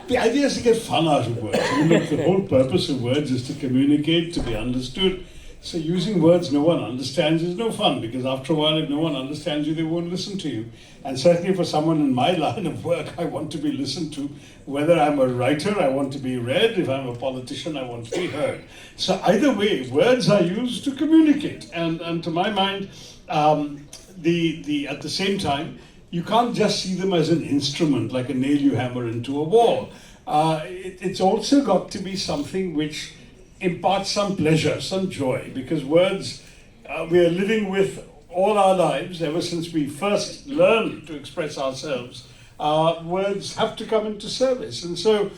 The idea is to get fun out of words. I mean, look, the whole purpose of words is to communicate, to be understood. So using words no one understands is no fun, because after a while, if no one understands you, they won't listen to you. And certainly for someone in my line of work, I want to be listened to. Whether I'm a writer, I want to be read. If I'm a politician, I want to be heard. So either way, words are used to communicate. And to my mind, at the same time, you can't just see them as an instrument, like a nail you hammer into a wall. It's also got to be something which imparts some pleasure, some joy, because words we are living with all our lives, ever since we first learned to express ourselves. Words have to come into service, and so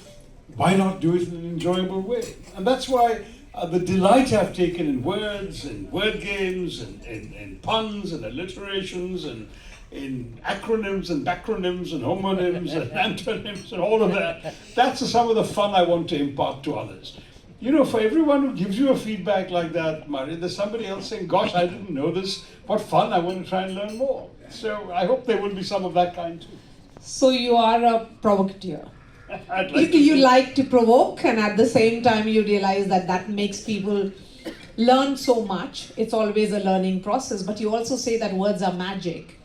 why not do it in an enjoyable way? And that's why the delight I've taken in words, and word games, and puns, and alliterations, and in acronyms and backronyms and homonyms and antonyms and all of that, that's some of the fun I want to impart to others. You know, for everyone who gives you a feedback like that, Marya, there's somebody else saying, gosh, I didn't know this. What fun, I want to try and learn more. So I hope there will be some of that kind too. So you are a provocateur. You like to provoke, and at the same time you realize that that makes people learn so much. It's always a learning process, but you also say that words are magic.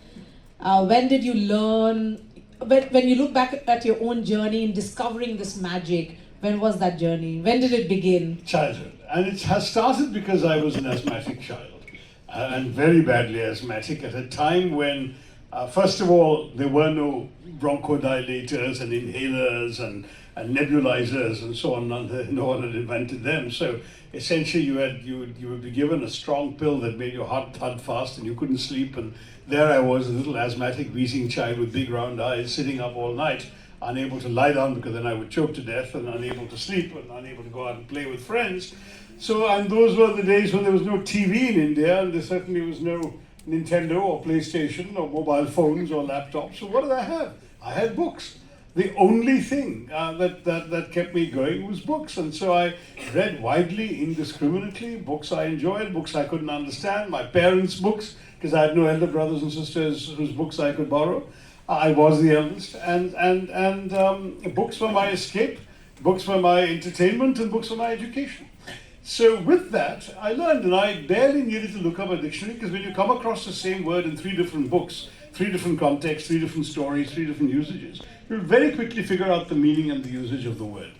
When did you learn, when you look back at your own journey in discovering this magic, when was that journey? When did it begin? Childhood. And it has started because I was an asthmatic child, and very badly asthmatic at a time when, first of all, there were no bronchodilators and inhalers and nebulizers and so on. No one had invented them. So essentially you would be given a strong pill that made your heart thud fast and you couldn't sleep. And there I was, a little asthmatic, wheezing child with big round eyes, sitting up all night, unable to lie down because then I would choke to death, and unable to sleep, and unable to go out and play with friends. So, and those were the days when there was no TV in India, and there certainly was no Nintendo or PlayStation or mobile phones or laptops. So what did I have? I had books. The only thing that kept me going was books. And so I read widely, indiscriminately, books I enjoyed, books I couldn't understand, my parents' books, because I had no elder brothers and sisters whose books I could borrow. I was the eldest, and books were my escape, books were my entertainment, and books were my education. So with that, I learned, and I barely needed to look up a dictionary, because when you come across the same word in 3 different books, 3 different contexts, 3 different stories, 3 different usages, you'll very quickly figure out the meaning and the usage of the word.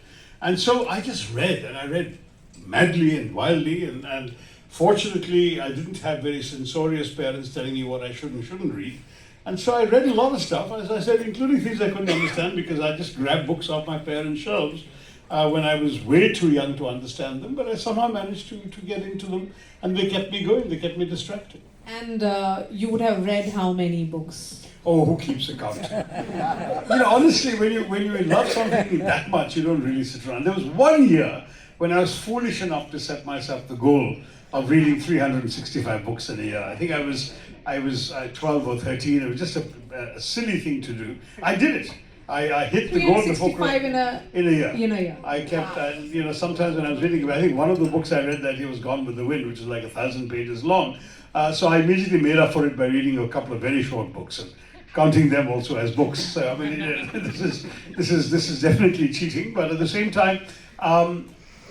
And so I just read, and I read madly and wildly, and fortunately I didn't have very censorious parents telling me what I should and shouldn't read. And so I read a lot of stuff, as I said, including things I couldn't understand, because I just grabbed books off my parents' shelves when I was way too young to understand them, but I somehow managed to get into them, and they kept me going, they kept me distracted. And you would have read how many books? Oh, who keeps account? Honestly, when you love something that much, you don't really sit around. There was one year when I was foolish enough to set myself the goal of reading 365 books in a year. I think I was 12 or 13. It was just a silly thing to do. I did it. I hit the goal before Christmas. In a year. In a year. I kept, sometimes when I was reading, I think one of the books I read that year was Gone with the Wind, which is like 1,000 pages long. So I immediately made up for it by reading a couple of very short books and counting them also as books. So I mean, this is definitely cheating. But at the same time,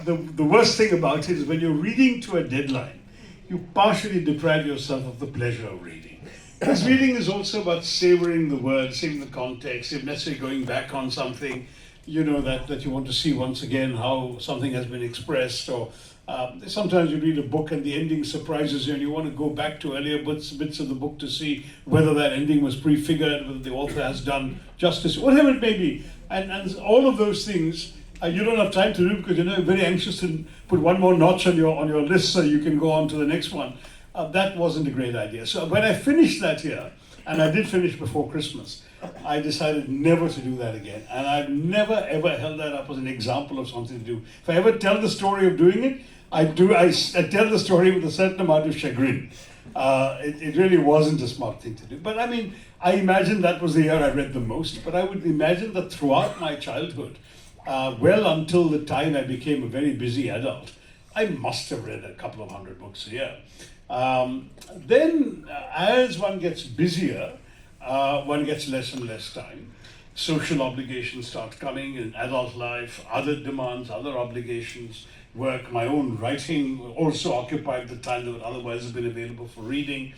the worst thing about it is when you're reading to a deadline, you partially deprive yourself of the pleasure of reading. Because reading is also about savoring the words, savoring the context, if necessarily going back on something, that you want to see once again how something has been expressed, or sometimes you read a book and the ending surprises you and you want to go back to earlier bits of the book to see whether that ending was prefigured, whether the author has done justice, whatever it may be. And all of those things, you don't have time to do because you're very anxious to put one more notch on your list so you can go on to the next one. That wasn't a great idea. So when I finished that year, and I did finish before Christmas, I decided never to do that again. And I've never ever held that up as an example of something to do. If I ever tell the story of doing it, I tell the story with a certain amount of chagrin. It really wasn't a smart thing to do. But I mean, I imagine that was the year I read the most, but I would imagine that throughout my childhood, well until the time I became a very busy adult, I must have read a couple of 100 books a year. Then, as one gets busier, one gets less and less time. social obligations start coming in adult life, other demands, other obligations, work, my own writing also occupied the time that would otherwise have been available for reading.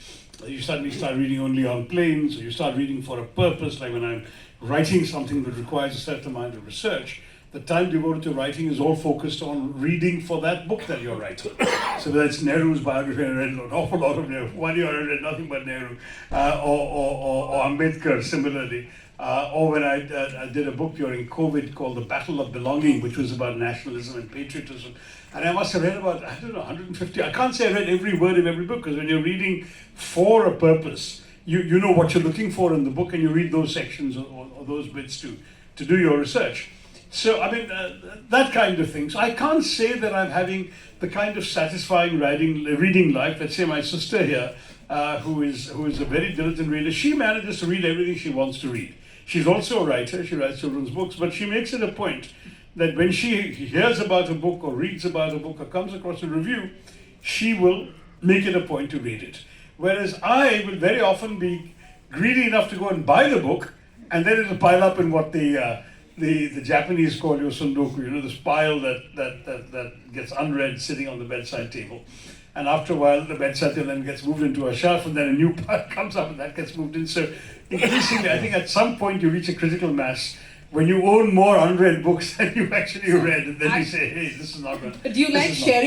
You suddenly start reading only on planes, or you start reading for a purpose, like when I'm writing something that requires a certain amount of research. The time devoted to writing is all focused on reading for that book that you're writing. So whether it's Nehru's biography, I read an awful lot of Nehru. 1 year I read nothing but Nehru, or Ambedkar similarly. Or when I did a book during COVID called The Battle of Belonging, which was about nationalism and patriotism. And I must have read about, 150, I can't say I read every word of every book, because when you're reading for a purpose, you know what you're looking for in the book, and you read those sections or those bits to do your research. So, I mean, that kind of thing. So I can't say that I'm having the kind of satisfying reading life. Let's say my sister here, who is a very diligent reader, she manages to read everything she wants to read. She's also a writer, she writes children's books, but she makes it a point that when she hears about a book or reads about a book or comes across a review, she will make it a point to read it. Whereas I will very often be greedy enough to go and buy the book, and then it'll pile up in what the Japanese call yosundoku, this pile that gets unread sitting on the bedside table. And after a while, the bedside table then gets moved into a shelf, and then a new pile comes up and that gets moved in. So increasingly, I think at some point you reach a critical mass when you own more unread books than you actually read, and then you say, hey, this is not good. Do you like sharing